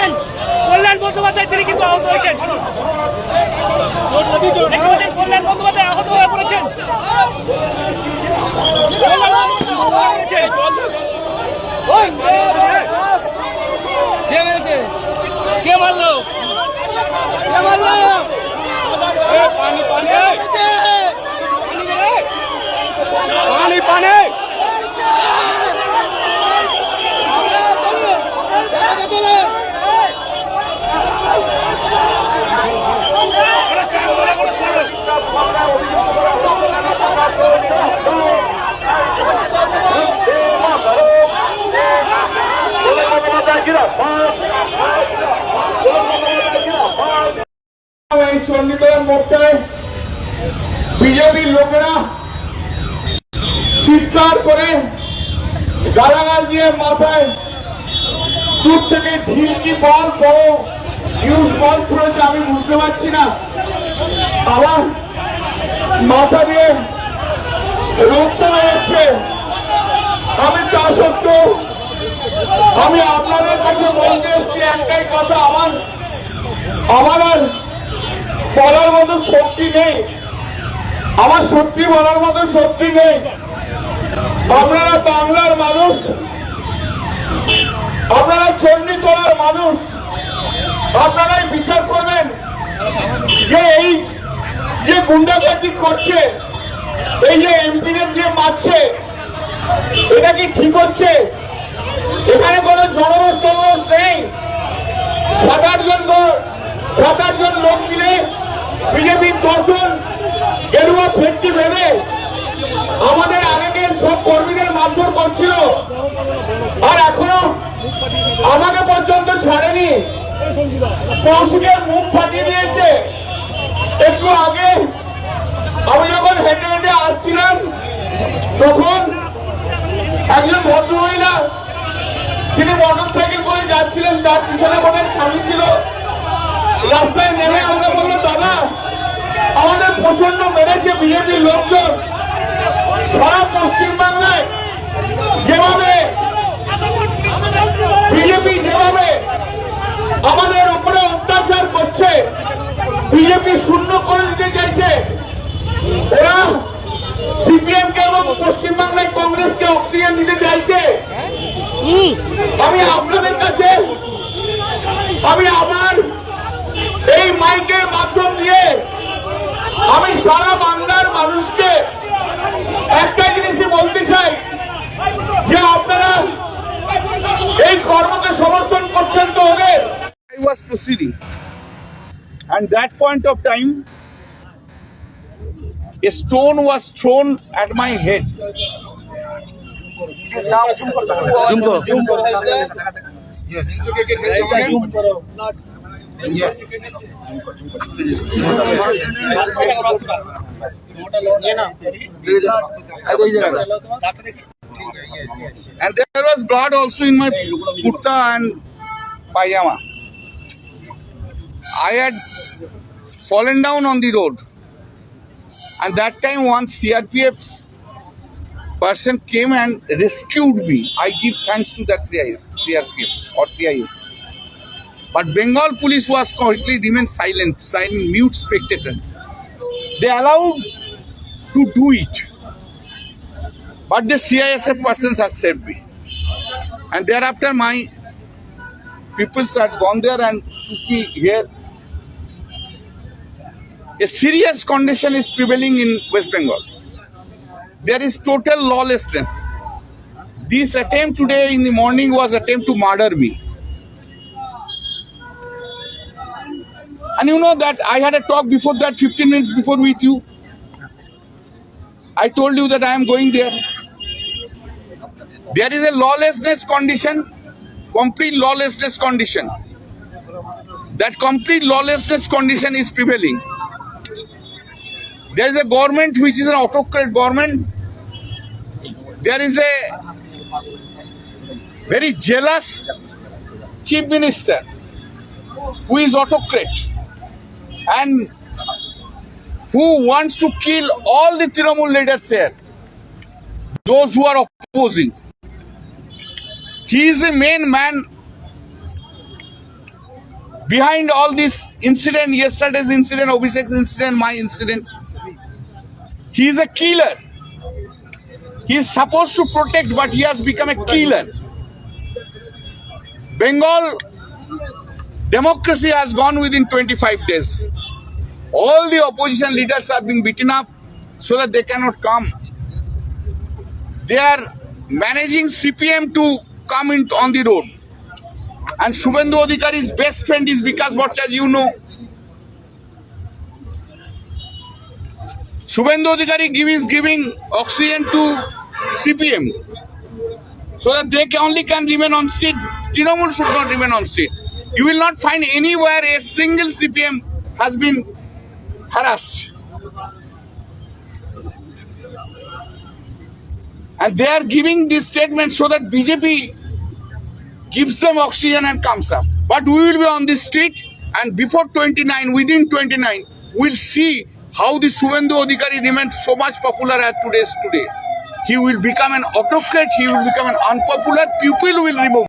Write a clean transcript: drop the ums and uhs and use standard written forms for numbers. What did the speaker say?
করেছেন কল্যাণ বন্দ্যোপাধ্যায়, তিনি কিন্তু আহত হয়েছেন। কল্যাণ বন্দ্যোপাধ্যায় আহত হয়ে পড়েছেন। কে মারলো? পানি পানি পানি পানি চণ্ডীতলার মোড়টায় বিজেপির লোকেরা চিৎকার করে গালাগাল দিয়ে মাথায় দূর থেকে ঢিলকি বল বড় নিউজ বল ছুড়েছে। আমি বুঝতে পারছি না, আমার মাথা দিয়ে রক্ত বেরোচ্ছে। আমি তা সত্ত্বেও আমি আপনাদের কাছে বলতে এসছি একটাই কথা, আমার আর বলার মতো শক্তি নেই, আমার সত্যি বলার মতো শক্তি নেই। আপনারা বাংলার মানুষ, আপনারা চণ্ডীতলার মানুষ, আপনারাই বিচার করবেন যে এই যে গুন্ডাগার্দি করছে, এই যে এমপিদের দিয়ে মারছে, এটা কি ঠিক হচ্ছে? এখানে কোনো জনরোষ নেই। 7-8 জন লোক মিলে বিজেপির 10 জন গেরুয়া ফেটটি ভেবে আমাদের আগের সব কর্মীদের মারধর করছিল, আর এখনো আমাকে পর্যন্ত ছাড়েনি। কৌশিকের মুখ ফাটিয়ে দিয়েছে। একটু আগে আমি যখন হেঁটে হেঁটে আসছিলাম, তখন একজন ভদ্রমহিলা, তিনি মোটরসাইকেল করে যাচ্ছিলেন, তার পিছনে বোধহয় স্বামী ছিল, রাস্তায় নেমে আমাকে বললো, দাদা আমাদের প্রচন্ড মেরেছে বিজেপির লোকজন। সারা পশ্চিমবাংলায় যেভাবে বিজেপি যেভাবে আমাদের উপরে অত্যাচার করছে, বিজেপি শূন্য করে দিতে চাইছে, ওরা সিপিএম কে এবং পশ্চিমবাংলায় কংগ্রেসকে অক্সিজেন দিতে চাইছে। আমি আপনাদের কাছে আমি আবার এই মাইকের মাধ্যম দিয়ে আমি সারা বাংলার মানুষকে একটা জিনিসই বলতে চাই যে আপনারা এই কর্মকে সমর্থন করছেন তো ওদের। I was proceeding, and that point of time a stone was thrown at my head. Yes. Yes. And there was blood also in my kurta and pajama. I had fallen down on the road, and that time one CRPF person came and rescued me. I give thanks to that CRPF or CIS. But Bengal police was completely remained silent, mute spectator. They allowed to do it, but the CISF persons have saved me. And thereafter my people had gone there and took me here. A serious condition is prevailing in West Bengal. There is total lawlessness. This attempt today in the morning was attempt to murder me. And you know that I had a talk before that, 15 minutes before with you. I told you that I am going there. There is a lawlessness condition, complete lawlessness condition. That complete lawlessness condition is prevailing. There is a government which is an autocrat government. There is a very jealous chief minister who is autocrat and who wants to kill all the Trinamool leaders here, those who are opposing. He is the main man behind all this incident, yesterday's incident, Abhishek's incident, my incident. He is a killer. He is supposed to protect, but he has become a killer. Bengal democracy has gone within 25 days. All the opposition leaders are being beaten up so that they cannot come. They are managing CPM to come in on the road. And Shubhendu Adhikari's best friend is Vikas Bhatt, as you know. Shubhendu Adhikari is giving oxygen to CPM so that they only can remain on street. Trinamool should not remain on street. You will not find anywhere a single CPM has been harassed. And they are giving this statement so that BJP gives them oxygen and comes up. But we will be on the street, and before 29, within 29, we'll see how the Shubhendu Adhikari remains so much popular as today. He will become an autocrat, he will become an unpopular, people will remove.